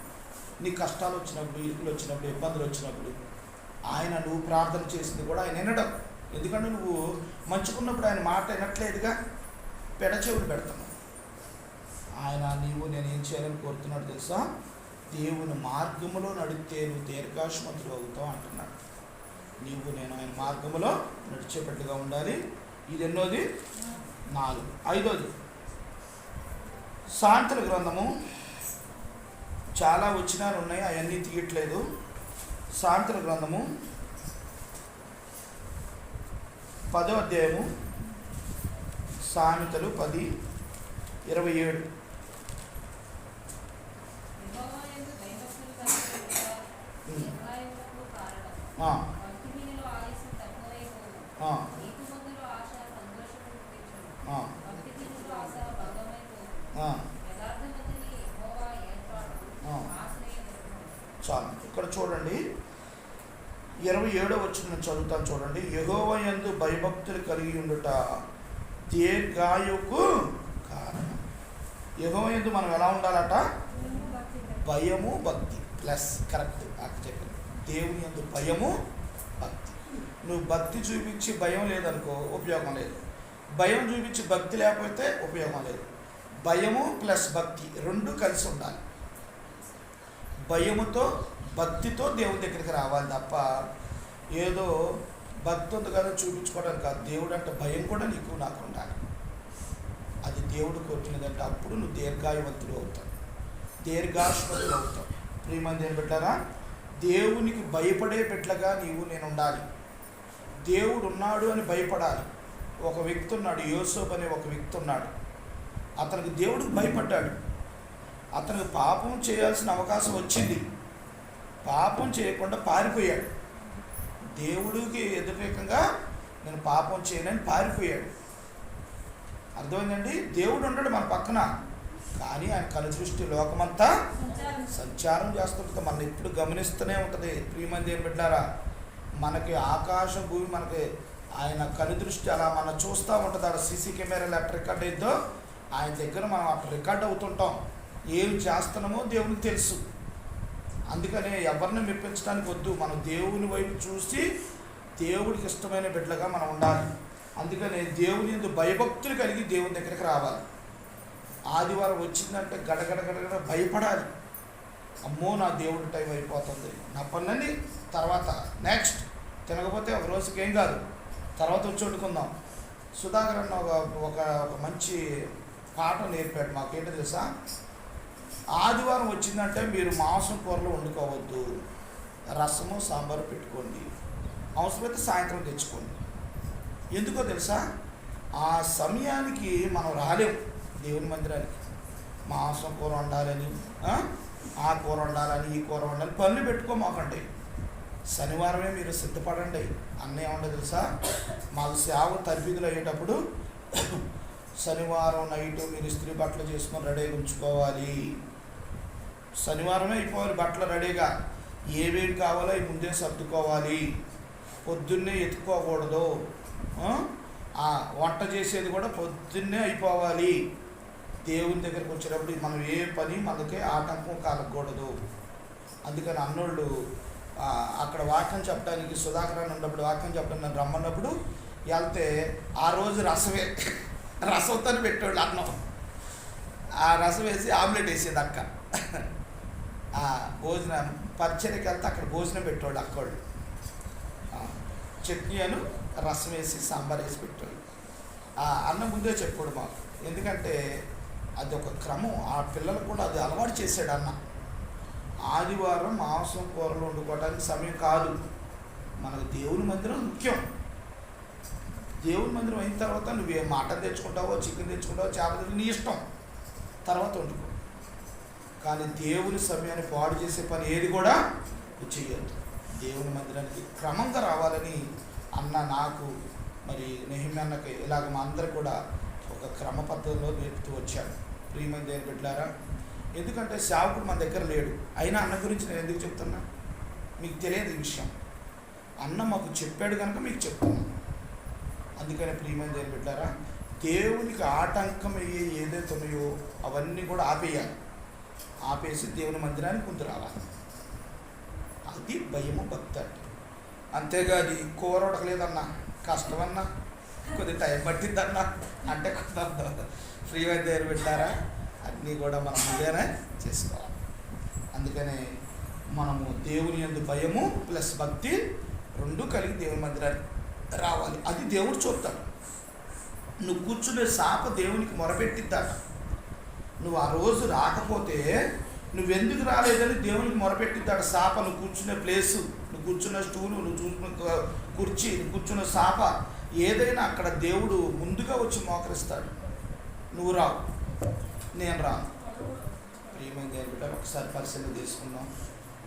నీ కష్టాలు వచ్చినప్పుడు, ఇరుకులు వచ్చినప్పుడు, ఇబ్బందులు వచ్చినప్పుడు ఆయన నువ్వు ప్రార్థన చేసింది కూడా ఆయన వినడం. ఎందుకంటే నువ్వు మంచుకున్నప్పుడు ఆయన మాట వినట్లేదుగా, పెడచెవులు పెడతాను. ఆయన నేను ఏం చేయాలని కోరుతున్నాడు తెలుసా? దేవుని మార్గములో నడిస్తే నువ్వు దీర్ఘాయుష్మంతులు అవుతావు అంటున్నాడు. నేను ఆయన మార్గములో నడిచేటట్టుగా ఉండాలి. ఇది ఎన్నోది? 4. 5వది సామెతల గ్రంథము. చాలా వచనాలు ఉన్నాయి, అవన్నీ తీయట్లేదు. సామెతల గ్రంథము 10వ అధ్యాయము, సామెతలు 10:27. చాలు. ఇక్కడ చూడండి, 27వ వచనం చదువుతాను చూడండి. యెహోవా యందు భయభక్తులు కలిగి ఉండుట దీర్ఘాయువుకు కారణం. యెహోవా యందు మనం ఎలా ఉండాలట? భయము భక్తి ప్లస్, కరెక్ట్ చెప్పింది. దేవుని యందు భయము భక్తి. నువ్వు భక్తి చూపించి భయం లేదనుకో ఉపయోగం లేదు, భయం చూపించి భక్తి లేకపోతే ఉపయోగం లేదు. భయము ప్లస్ భక్తి 2 కలిసి ఉండాలి. భయముతో భక్తితో దేవుని దగ్గరికి రావాలి తప్ప ఏదో భక్తి ఉంది కదా చూపించుకోవడానికి కాదు. దేవుడు అంటే భయం కూడా నీకు నాకు ఉండాలి. అది దేవుడు కొట్టినదంటే అప్పుడు నువ్వు దీర్ఘాయువంతుడు అవుతావు, దీర్ఘాయుష్మంతుడు అవుతావు. ప్రియమైన దేవుని బిడ్డలారా, దేవునికి భయపడే బిడ్డగా నేను ఉండాలి. దేవుడు ఉన్నాడు అని భయపడాలి. ఒక వ్యక్తి ఉన్నాడు, యోసేపు అనే ఒక వ్యక్తి ఉన్నాడు. అతనికి దేవుడికి భయపడ్డాడు. అతనికి పాపం చేయాల్సిన అవకాశం వచ్చింది, పాపం చేయకుండా పారిపోయాడు. దేవుడికి వ్యతిరేకంగా నేను పాపం చేయనని పారిపోయాడు. అర్థమైందండి? దేవుడు ఉంటాడు మన పక్కన, కానీ ఆయన కనుదృష్టి లోకమంతా సంచారం చేస్తుంటుంది. మనం ఎప్పుడు గమనిస్తూనే ఉంటుంది. ప్రియమైన దేవుని బిడ్డలారా, మనకి ఆకాశం భూమి మనకి ఆయన కనుదృష్టి అలా మనం చూస్తూ ఉంటుంది. అక్కడ సీసీ కెమెరాలు ఎట్లా రికార్డ్ అయిద్దో ఆయన దగ్గర మనం అట్లా రికార్డ్ అవుతుంటాం. ఏం చేస్తున్నామో దేవునికి తెలుసు. అందుకనే ఎవరిని మెప్పించడానికి వద్దు, మనం దేవుని వైపు చూసి దేవుడికి ఇష్టమైన బిడ్డలుగా మనం ఉండాలి. అందుకనే దేవుని యందు భయభక్తులు కలిగి దేవుని దగ్గరికి రావాలి. ఆదివారం వచ్చిందంటే గడగడ భయపడాలి. అమ్మో నా దేవుడి టైం అయిపోతుంది, నా పనులన్నీ తర్వాత నెక్స్ట్, తినకపోతే ఒక రోజుకి ఏం కాదు, తర్వాత వచ్చి వండుకుందాం. సుధాకర్ అన్న ఒక మంచి పాఠం నేర్పాడు మాకేంటో తెలుసా? ఆదివారం వచ్చిందంటే మీరు మాంసం కూరలు వండుకోవద్దు, రసము సాంబారు పెట్టుకోండి, అవసరమైతే సాయంత్రం తెచ్చుకోండి. ఎందుకో తెలుసా? ఆ సమయానికి మనం రాలేము దేవుని మందిరానికి. మాంసం కూర వండాలని, ఆ కూర వండాలని, ఈ కూర వండాలని పనులు పెట్టుకోమాకండి. శనివారమే మీరు సిద్ధపడండి. అన్నయ్య ఉండదు తెలుసా? మాకు సేవ తరబిదులు అయ్యేటప్పుడు శనివారం నైటు మీరు ఇస్త్రీ బట్టలు చేసుకొని రెడీగా ఉంచుకోవాలి. శనివారమే అయిపోవాలి బట్టలు రెడీగా. ఏవేవి కావాలో అవి ముందే సర్దుకోవాలి. పొద్దున్నే ఎత్తుకోకూడదు. వంట చేసేది కూడా పొద్దున్నే అయిపోవాలి. దేవుని దగ్గరికి వచ్చేటప్పుడు మనం ఏ పని మనకే ఆటంకం కలగకూడదు. అందుకని అన్నోళ్ళు అక్కడ వాక్యం చెప్పడానికి సుధాకరాన్ని ఉన్నప్పుడు వాక్యం చెప్పడానికి నన్ను రమ్మన్నప్పుడు వెళ్తే ఆ రోజు రసంతో పెట్టేవాళ్ళు అన్నం. ఆ రసం వేసి ఆమ్లెట్ వేసేది అక్క. ఆ భోజనం పరిచర్యకి వెళ్తే అక్కడ భోజనం పెట్టేవాళ్ళు అక్కోళ్ళు. చట్నీ అను రసం వేసి సాంబార్ వేసి పెట్టేవాళ్ళు. అన్న ముందే చెప్పాడు మాకు, ఎందుకంటే అది ఒక క్రమం. ఆ పిల్లలకు కూడా అది అలవాటు చేశాడు అన్న. ఆదివారం మాంసం కూరలు వండుకోవడానికి సమయం కాదు, మనకు దేవుని మందిరం ముఖ్యం. దేవుని మందిరం అయిన తర్వాత నువ్వు మటన్ తెచ్చుకుంటావో, చికెన్ తెచ్చుకుంటావో, చేపలు నీ ఇష్టం, తర్వాత వండుకో. కానీ దేవుని సమయాన్ని పాడు చేసే పని ఏది కూడా చెయ్యొద్దు. దేవుని మందిరానికి క్రమంగా రావాలని అన్న నాకు, మరి నెహమ్యా అన్నకి, ఇలాగ మా అందరూ కూడా ఒక క్రమ పద్ధతిలో నేర్పుతూ వచ్చాడు. ప్రియమైన దేవుని బిడ్డలారా, ఎందుకంటే సేవకుడు మన దగ్గర లేడు, అయినా అన్న గురించి నేను ఎందుకు చెప్తున్నా, మీకు తెలియదు ఈ విషయం. అన్న మాకు చెప్పాడు కనుక మీకు చెప్తున్నాను. అందుకని ప్రియమైన దేవుని బిడ్డలారా, దేవునికి ఆటంకం అయ్యే ఏదైతే ఉన్నాయో అవన్నీ కూడా ఆపేయాలి. ఆపేసి దేవుని మందిరానికి ముందు రావాలి. అది భయము, భక్తి అంటే. అంతేగాని కూర ఉడకలేదన్నా, కష్టమన్నా, కొద్ది టైం పట్టిందన్నా అంటే కొంత ఫ్రీగా దేవుని పెట్టారా, అన్నీ కూడా మనం ముందేనే చేసుకోవాలి. అందుకనే మనము దేవుని యందు భయము ప్లస్ భక్తి రెండు కలిగి దేవుని మందిరానికి రావాలి. అది దేవుడు చూస్తాడు. నువ్వు కూర్చునే సాప దేవునికి మొరపెట్టిద్దాట. నువ్వు ఆ రోజు రాకపోతే నువ్వెందుకు రాలేదని దేవునికి మొరపెట్టిద్దాడు సాప. నువ్వు కూర్చునే ప్లేసు, నువ్వు కూర్చున్న స్టూలు, నువ్వు చూసుకున్న కుర్చీ, నువ్వు కూర్చున్న సాప, ఏదైనా అక్కడ దేవుడు ముందుగా వచ్చి మోకరిస్తాడు. నువ్వు రావు, నేను రాను. ప్రియమైన దేవుని బిడ్డ, ఒకసారి పరిశీలన తీసుకుందాం.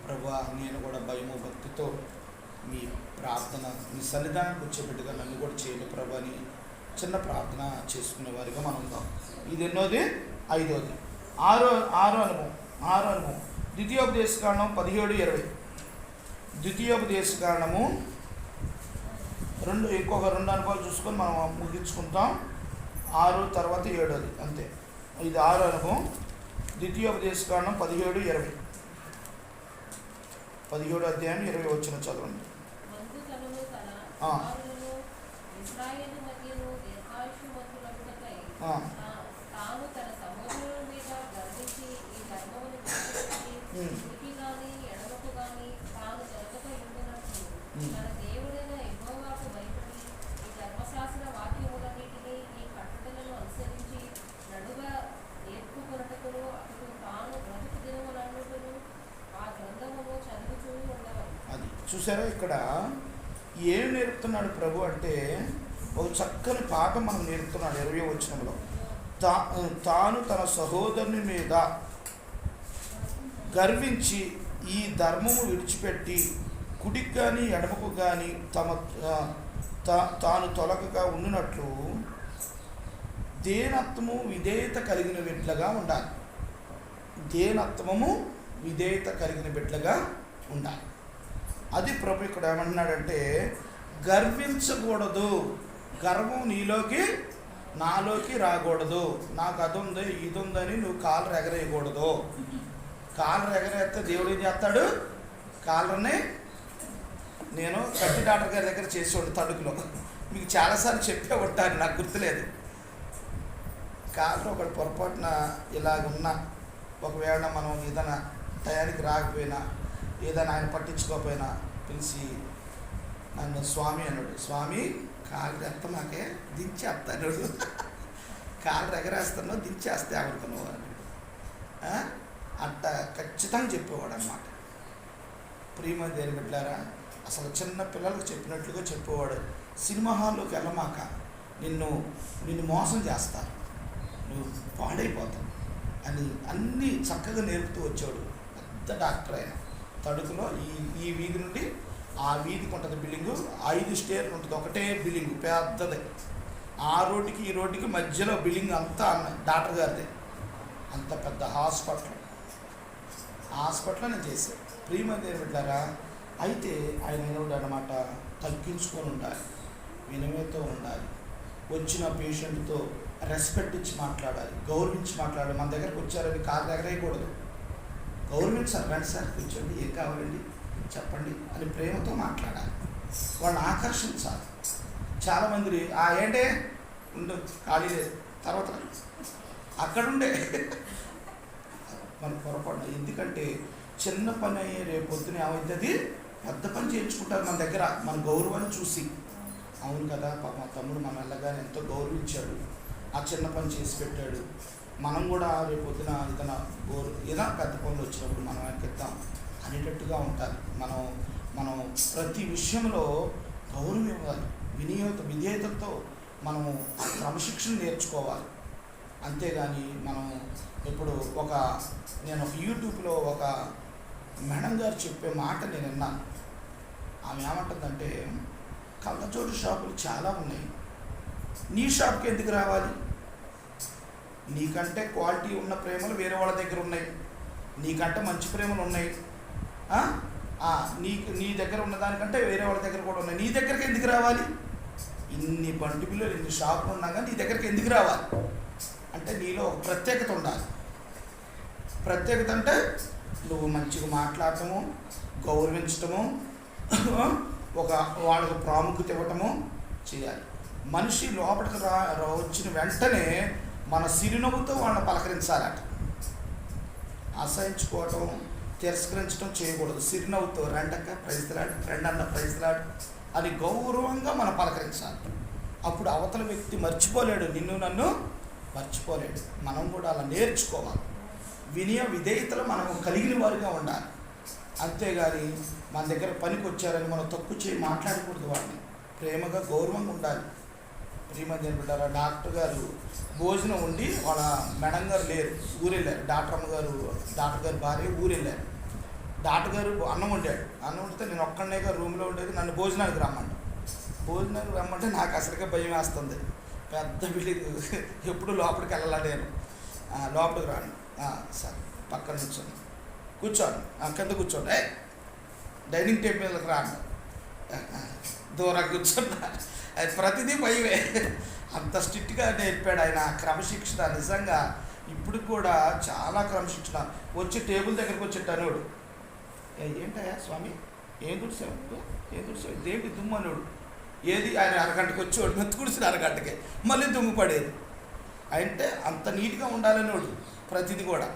ప్రభువా, నేను కూడా భయము భక్తితో మీ ప్రార్థన, మీ సన్నిధానానికి వచ్చే బిడ్డగా నన్ను కూడా చేయండి ప్రభు అని చిన్న ప్రార్థన చేసుకునే వారిగా మనం ఉందాం. ఇది ఎన్నోది? 5వది. ఆరో అనుభవం ద్వితీయోపదేశకాండం 17:20. ద్వితీయోపదేశకాండము ఇంకొక 2 అనుభవాలు చూసుకొని మనం ముగించుకుంటాం. 6 తర్వాత 7, అంతే. ఇది 6 అనుభవం. ద్వితీయోపదేశకాండం 17:20. 17వ అధ్యాయం 20 వచ్చిన చదవండి. అది చూసారా, ఇక్కడ ఏం నేర్పుతున్నాడు ప్రభు అంటే ఒక చక్కని పాఠం మనం నేర్పుతున్నాడు. 20వ వచనంలో తాను తన సహోదరుని మీద గర్వించి ఈ ధర్మము విడిచిపెట్టి కుడికి కానీ ఎడమకు కానీ తాను తొలగగా ఉండినట్లు దేనత్వము విధేయత కలిగిన బిడ్డలుగా ఉండాలి. దేనత్వము విధేయత కలిగిన బిడ్డలుగా ఉండాలి. అది ప్రభు ఇక్కడ ఏమంటున్నాడంటే, గర్వించకూడదు. గర్వం నీలోకి నాలోకి రాకూడదు. నాకు అది ఉంది ఇది ఉందని నువ్వు కాలర్ ఎగరేయకూడదు. కాలర్ ఎగరేస్తే దేవుడు ఏం చేస్తాడు? కాలర్ని నేను కట్టి డాక్టర్ గారి దగ్గర చేసేవాడు తణుకులో. మీకు చాలాసార్లు చెప్పే ఉంటాను, నాకు గుర్తులేదు. కాలర్ ఒకటి పొరపాటున ఇలాగున్నా, ఒకవేళ మనం ఏదైనా టయానికి రాకపోయినా, ఏదైనా ఆయన పట్టించుకోకపోయినా పిలిచి నన్ను స్వామి అన్నాడు. స్వామి కాలు ఎత్త మాకే దించేస్తాడు, కాలు ఎగరేస్తున్నావు దించేస్తే అనుకున్నావు అన్నాడు. అంత ఖచ్చితంగా చెప్పేవాడు అన్నమాట. ప్రియమైన దేవుని బిడ్డలారా, అసలు చిన్న పిల్లలకు చెప్పినట్లుగా చెప్పేవాడు. సినిమా హాల్లోకి వెళ్ళమాక, నిన్ను మోసం చేస్తారు, నువ్వు పాడైపోతావు అని అన్నీ చక్కగా నేర్పుతూ వచ్చాడు. పెద్ద డాక్టర్ ఆయన. తణుకులో ఈ వీధి నుండి ఆ వీధికి ఉంటుంది బిల్డింగు, 5 స్టేర్లు ఉంటుంది, ఒకటే బిల్డింగు పెద్దది. ఆ రోడ్డుకి ఈ రోడ్డుకి మధ్యలో బిల్డింగ్ అంతా డాక్టర్ గారిదే. అంత పెద్ద హాస్పిటల్లో నేను చేశాను. ప్రియమైన దేవుని బిడ్డలారా, అయితే ఆయన ఏమన్నాడు అన్నమాట, తగ్గించుకొని ఉండాలి, వినయంతో ఉండాలి, వచ్చిన పేషెంట్తో రెస్పెక్ట్ ఇచ్చి మాట్లాడాలి, గౌరవించి మాట్లాడాలి. మన దగ్గరకు వచ్చారని కారు ఎగరేయకూడదు, గౌరవించాలి. రండి సార్ కూర్చోండి, ఏం కావాలండి చెప్పండి అని ప్రేమతో మాట్లాడాలి, వాళ్ళని ఆకర్షించాలి. చాలామంది ఏంటే ఉండు ఖాళీ లేదు తర్వాత అక్కడుండే మన పొరపాటు. ఎందుకంటే చిన్న పని అయ్యే రేపు పొద్దున ఏమవుతుంది, పెద్ద పని చేయించుకుంటారు మన దగ్గర, మన గౌరవాన్ని చూసి. అవును కదా, మా తమ్ముడు మన వెళ్ళగానే ఎంతో గౌరవించాడు, ఆ చిన్న పని చేసి పెట్టాడు, మనం కూడా రేపు పొద్దున ఏదైనా ఏదైనా పెద్ద పనులు వచ్చినప్పుడు మనం ఆయనకి ఇద్దాం అనేటట్టుగా ఉంటారు. మనం ప్రతి విషయంలో గౌరవం ఇవ్వాలి, విధేయతతో మనము క్రమశిక్షణ నేర్చుకోవాలి. అంతేగాని మనం ఇప్పుడు నేను ఒక యూట్యూబ్లో ఒక మేడం గారు చెప్పే మాట నేను విన్నాను. ఆమె ఏమంటుందంటే, కళ్ళజోడు షాపులు చాలా ఉన్నాయి, నీ షాప్కి ఎందుకు రావాలి? నీకంటే క్వాలిటీ ఉన్న ప్రేమలు వేరే వాళ్ళ దగ్గర ఉన్నాయి, నీకంటే మంచి ప్రేమలు ఉన్నాయి, నీ దగ్గర ఉన్నదానికంటే వేరే వాళ్ళ దగ్గర కూడా ఉన్నాయి, నీ దగ్గరికి ఎందుకు రావాలి? ఇన్ని బండి బిల్లులు ఇన్ని షాపులు ఉన్నాగా నీ దగ్గరికి ఎందుకు రావాలి అంటే, నీలో ఒక ప్రత్యేకత ఉండాలి. ప్రత్యేకత అంటే నువ్వు మంచిగా మాట్లాడటము, గౌరవించటము, వాళ్ళకు ప్రాముఖ్యత ఇవ్వటము చేయాలి. మనిషి లోపలికి వచ్చిన వెంటనే మన సిరినవ్వుతో వాళ్ళని పలకరించాలట. అసహించుకోవటం, తిరస్కరించడం చేయకూడదు. సిరినవ్వుతో రెండక్క ప్రైజ్లాడు, రెండన్న ప్రైజ్లాడు అని గౌరవంగా మనం పలకరించాలి. అప్పుడు అవతల వ్యక్తి మర్చిపోలేడు, నిన్ను నన్ను మర్చిపోలేడు. మనం కూడా అలా నేర్చుకోవాలి. విధేయతలు మనం కలిగిన వారుగా ఉండాలి. అంతేగాని మన దగ్గర పనికి వచ్చారని మనం తక్కువ చేయి మాట్లాడకూడదు. వాడిని ప్రేమగా గౌరవంగా ఉండాలి. ప్రియమంది ఏంటంటారా, డాక్టర్ గారు భోజనం ఉండి వాళ్ళ మేడం గారు లేరు, ఊరెళ్ళారు. డాక్టర్ గారు భార్య ఊరెళ్ళారు. డాక్టర్ గారు అన్నం వండితే నేను ఒక్కడనేగా రూమ్లో ఉండేది, నన్ను భోజనానికి రమ్మంటే నాకు అసలుగా భయం వేస్తుంది. పెద్ద బిల్డింగ్, ఎప్పుడు లోపలికి వెళ్ళాలా నేను, లోపలికి రాను. సరే పక్కన కూర్చోండి, కింద కూర్చోండి, డైనింగ్ టేబుల్ మీదకి రాను, దూరంగా కూర్చున్నా. అది ప్రతిదీ భయమే. అంత స్ట్రిక్ట్గా నేర్పాడు ఆయన క్రమశిక్షణ. నిజంగా ఇప్పుడు కూడా చాలా క్రమశిక్షణ. వచ్చి టేబుల్ దగ్గరికి వచ్చేటనుడు, ఏంటయ్యా స్వామి ఏం తుడిసావు, దేంటి దుమ్ము అనుడు. ఏది ఆయన అరగంటకి వచ్చేవాడు, మెత్తు కుడిసిన అరగంటకే మళ్ళీ దుమ్ము పడేది. అంటే అంత నీట్గా ఉండాలనేవాడు ప్రతిదీ కూడా.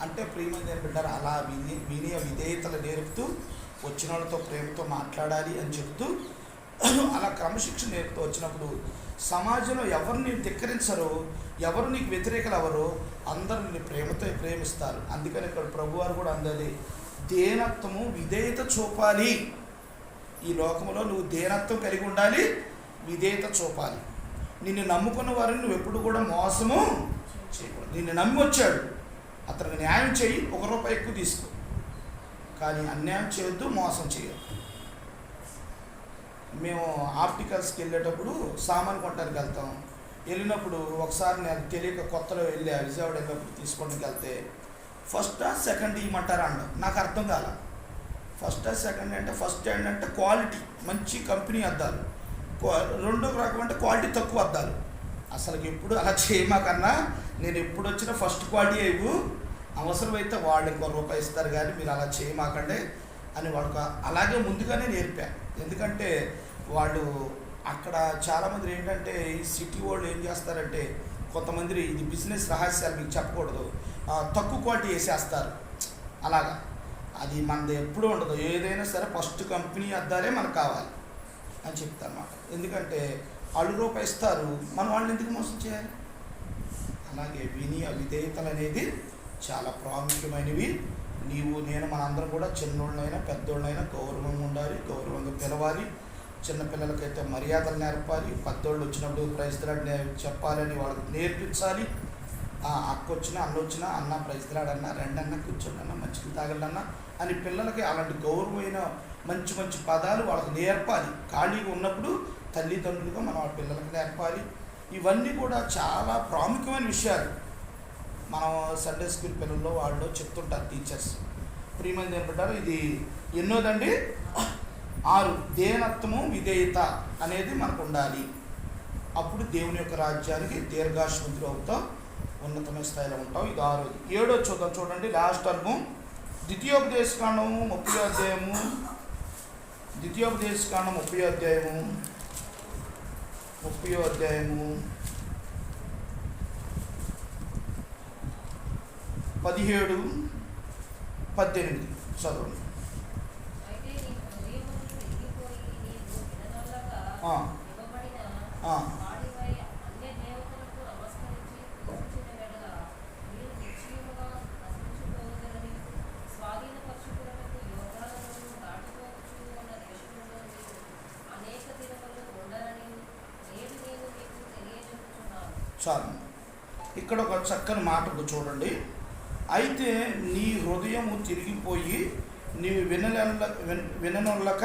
అంటే ప్రియమంది ఏంటంటారు, అలా విధేయతలు నేర్పుతూ వచ్చిన వాళ్ళతో ప్రేమతో మాట్లాడాలి అని చెప్తూ అలా క్రమశిక్షణ నేర్పుతూ వచ్చినప్పుడు సమాజంలో ఎవరిని ధిక్కరించరో, ఎవరు నీకు వ్యతిరేకలు ఎవరో అందరూ నిన్ను ప్రేమతో ప్రేమిస్తారు. అందుకని ఇక్కడ ప్రభువారు కూడా అందరి దేనత్వము విధేయత చూపాలి. ఈ లోకంలో నువ్వు దేనత్వం కలిగి ఉండాలి, విధేయత చూపాలి. నిన్ను నమ్ముకున్న వారిని నువ్వు ఎప్పుడు కూడా మోసము చేయకూడదు. నిన్ను నమ్మి వచ్చాడు, అతనికి న్యాయం చేయి, ₹1 ఎక్కువ తీసుకో, కానీ అన్యాయం చేయొద్దు, మోసం చేయొద్దు. మేము ఆప్టికల్స్కి వెళ్ళేటప్పుడు సామాన్ కొట్టడానికి వెళ్తాం. వెళ్ళినప్పుడు ఒకసారి నేను తెలియక కొత్తలో విజయవాడ వెళ్ళినప్పుడు తీసుకోవడానికి వెళ్తే ఫస్టా సెకండ్ ఇవ్వమంటారా అన్నాడు. నాకు అర్థం కాల. ఫస్టా సెకండ్ అంటే, ఫస్ట్ హ్యాండ్ అంటే క్వాలిటీ మంచి కంపెనీ అద్దాలు, రెండో రకం అంటే క్వాలిటీ తక్కువ అద్దాలు. అసలు ఎప్పుడు అలా చేయమాకన్నా, నేను ఎప్పుడు వచ్చినా ఫస్ట్ క్వాలిటీ ఇవ్వు, అవసరమైతే వాళ్ళు ₹1 ఇస్తారు, కానీ మీరు అలా చేయమాకండి అని వాళ్ళకు అలాగే ముందుగానే నేర్పాను. ఎందుకంటే వాళ్ళు అక్కడ చాలామంది ఏంటంటే, ఈ సిటీ వాళ్ళు ఏం చేస్తారంటే, కొంతమంది ఇది బిజినెస్ రహస్యాలు మీకు చెప్పకూడదు, తక్కువ క్వాలిటీ వేసేస్తారు. అలాగా అది మనది ఎప్పుడూ ఉండదు. ఏదైనా సరే ఫస్ట్ కంపెనీ అద్దాలే మనకు కావాలి అని చెప్తాను అన్నమాట. ఎందుకంటే వాళ్ళు ₹1 ఇస్తారు, మనం వాళ్ళని ఎందుకు మోసం చేయాలి? అలాగే విధేయతలు అనేది చాలా ప్రాముఖ్యమైనవి. నీవు నేను మనందరం కూడా చిన్నోళ్ళైనా పెద్దోళ్ళైనా గౌరవంగా ఉండాలి, గౌరవంగా పిలవాలి. చిన్నపిల్లలకైతే మర్యాదలు నేర్పాలి, పెద్దోళ్ళు వచ్చినప్పుడు ప్రైజ్లాడ్ చెప్పాలని వాళ్ళకి నేర్పించాలి. అక్క వచ్చినా అన్న వచ్చినా అన్న ప్రైజ్లాడన్నా, రెండన్నా కూర్చోండి అన్న, మంచిగా తాగండి అన్న అని పిల్లలకి అలాంటి గౌరవమైన మంచి మంచి పదాలు వాళ్ళకి నేర్పాలి. ఖాళీగా ఉన్నప్పుడు తల్లిదండ్రులుగా మనం వాళ్ళ పిల్లలకి నేర్పాలి. ఇవన్నీ కూడా చాలా ప్రాముఖ్యమైన విషయాలు. మనం సండే స్కూల్ పిల్లల్లో వాళ్ళు చెప్తుంటారు టీచర్స్. ప్రియమంది ఏంటంటారు, ఇది ఎన్నోదండి 6 దేనత్వము విధేయత అనేది మనకు ఉండాలి. అప్పుడు దేవుని యొక్క రాజ్యానికి దీర్ఘాయుష్మంతులు అవుతాం, ఉన్నతమైన స్థాయిలో ఉంటాం. ఇది 6. 7 చూద్దాం, చూడండి లాస్ట్ అనుభవం. ద్వితీయోపదేశకాండము 30వ అధ్యాయము, ద్వితీయోపదేశకాండం 30వ అధ్యాయము 17-18 చదవండి. చాలు. ఇక్కడ ఒక చక్కని మాటకు చూడండి. అయితే నీ హృదయము తిరిగిపోయి నీవు విననొల్లక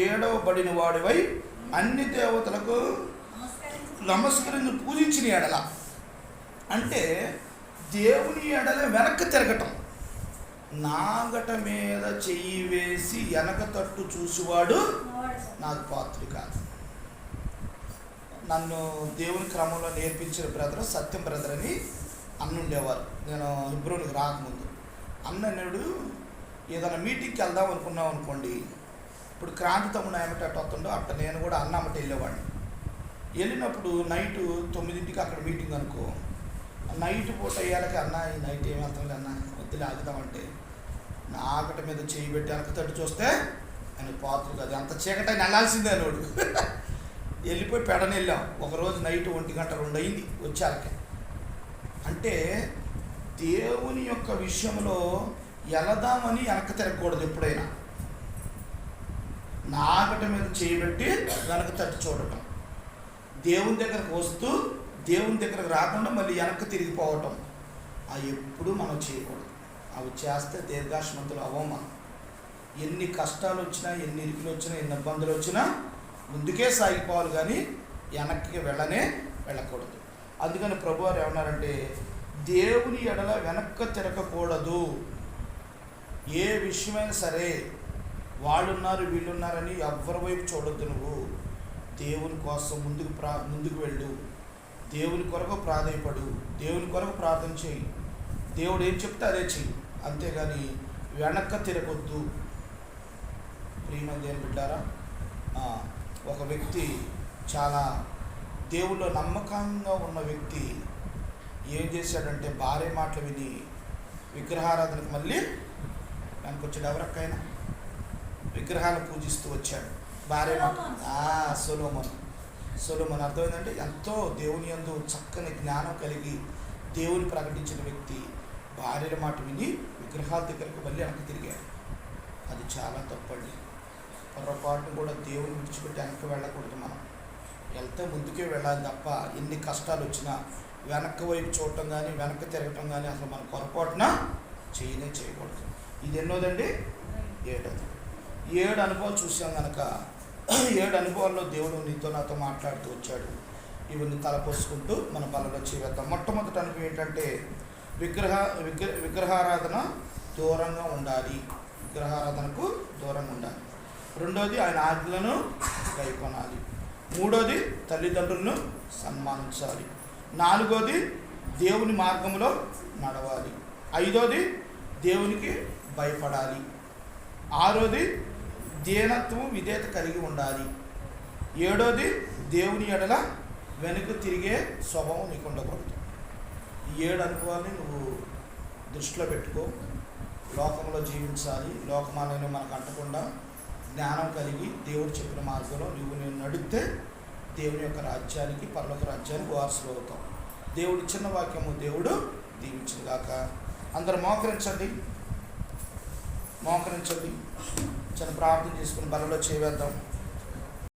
ఏడవబడిన వాడివై అన్ని దేవతలకు నమస్కరించి పూజించిన ఎడల, అంటే దేవుని ఎడల వెనక్కి తిరగటం. నాగట మీద చెయ్యి వేసి వెనక తట్టు చూసేవాడు నాకు పాత్రుడు కాదు. నన్ను దేవుని క్రమంలో నేర్పించిన బ్రదర్ సత్యం బ్రదర్ అని అన్న ఉండేవారు. నేను హిబ్రోనికి రాకముందు అన్నడు ఏదైనా మీటింగ్కి వెళ్దాం అనుకున్నాం అనుకోండి, ఇప్పుడు క్రాంతి తమ్ముడు ఏమిటి అట్ట వస్తుండో అట్ట నేను కూడా అన్నమ్మట వెళ్ళేవాడిని. వెళ్ళినప్పుడు నైటు 9ంటికి అక్కడ మీటింగ్ అనుకో, నైట్ పూట అయ్యాలకి అన్న ఈ నైట్ ఏమి వెళ్తాం అన్న వద్దులే ఆగుదామంటే నాకట మీద చేయి పెట్టి వెనక తట్టు చూస్తే ఆయన పాత్ర కాదు, అంత చీకటైనా వెళ్ళాల్సిందే అన్నాడు. వెళ్ళిపోయి పెడని వెళ్ళాం. ఒకరోజు నైట్ 1:00-2 అయింది వచ్చారకి. అంటే దేవుని యొక్క విషయంలో వెళదామని వెనక తిరగకూడదు. ఎప్పుడైనా నాగట మీద చేయబెట్టి వెనక తట్టు చూడటం, దేవుని దగ్గరకు వస్తూ దేవుని దగ్గరకు రాకుండా మళ్ళీ వెనక్కి తిరిగిపోవటం, అవి ఎప్పుడూ మనం చేయకూడదు. అవి చేస్తే దీర్ఘాశ్మంతులు అవ్వం. మనం ఎన్ని కష్టాలు వచ్చినా, ఎన్ని ఇరుకులు వచ్చినా, ఎన్ని ఇబ్బందులు వచ్చినా ముందుకే సాగిపోవాలి, కానీ వెనక్కి వెళ్ళకూడదు. అందుకని ప్రభువారు ఏమన్నారంటే దేవుని ఎడల వెనక్కి తిరగకూడదు. ఏ విషయమైనా సరే వాళ్ళున్నారు వీళ్ళున్నారని ఎవరి వైపు చూడొద్దు. నువ్వు దేవుని కోసం ముందుకు వెళ్ళు, దేవుని కొరకు ప్రాధేయపడు, దేవుని కొరకు ప్రార్థన చేయి, దేవుడు ఏం చెప్తే అదే చెయ్యి, అంతేగాని వెనక్కి తిరగొద్దు. ప్రియమైన దేవుని బిడ్డారా, ఒక వ్యక్తి చాలా దేవుళ్ళో నమ్మకంగా ఉన్న వ్యక్తి ఏం చేశాడంటే భార్య మాటలు విని విగ్రహారాధనకు మళ్ళీ దానికి వచ్చాడు. ఎవరికైనా విగ్రహాలను పూజిస్తూ వచ్చాడు. భార్య మాట సొలొమోను అర్థమైందంటే ఎంతో దేవుని యందు చక్కని జ్ఞానం కలిగి దేవుని ప్రకటించిన వ్యక్తి భార్యల మాట విని విగ్రహాల దగ్గరకు మళ్ళీ వెనక్కి తిరిగాడు. అది చాలా తప్పండి. పొరపాటును కూడా దేవుని విడిచిపెట్టి వెనక్కి వెళ్ళకూడదు. మనం వెళ్తే ముందుకే వెళ్ళాలి తప్ప ఎన్ని కష్టాలు వచ్చినా వెనక్కి వైపు చూడటం కానీ వెనక్కి తిరగటం కానీ అసలు మన పొరపాటున చేయకూడదు. ఇది ఎన్నోదండి? 7 అనుభవాలు చూసాం కనుక 7 అనుభవాల్లో దేవుడు నీతో నాతో మాట్లాడుతూ వచ్చాడు. ఇవన్నీ తలపోసుకుంటూ మన బలలో చేద్దాం. మొట్టమొదటి అనుభవం ఏంటంటే విగ్రహారాధన దూరంగా ఉండాలి. విగ్రహారాధనకు దూరంగా ఉండాలి. రెండోది ఆయన ఆజ్ఞలను గైకొనాలి. మూడోది తల్లిదండ్రులను సన్మానించాలి. నాలుగోది దేవుని మార్గంలో నడవాలి. ఐదోది దేవునికి భయపడాలి. ఆరోది దీనత్వం విధేయత కలిగి ఉండాలి. ఏడోది దేవుని ఎడల వెనుక తిరిగే స్వభావం నీకు ఉండకూడదు. ఈ 7 అనుభవాన్ని నువ్వు దృష్టిలో పెట్టుకో. లోకంలో జీవించాలి, లోకమాలైన మనకు అంటకుండా జ్ఞానం కలిగి దేవుడు చెప్పిన మార్గంలో నేను నడిస్తే దేవుని యొక్క రాజ్యానికి, పరలోక రాజ్యానికి వారసులు అవుతాం. దేవుడు చిన్న వాక్యము దేవుడు దీవించిన గాక. అందరూ మోకరించండి. చిన్న ప్రార్థన చేసుకుని బలలో చేవేద్దాం.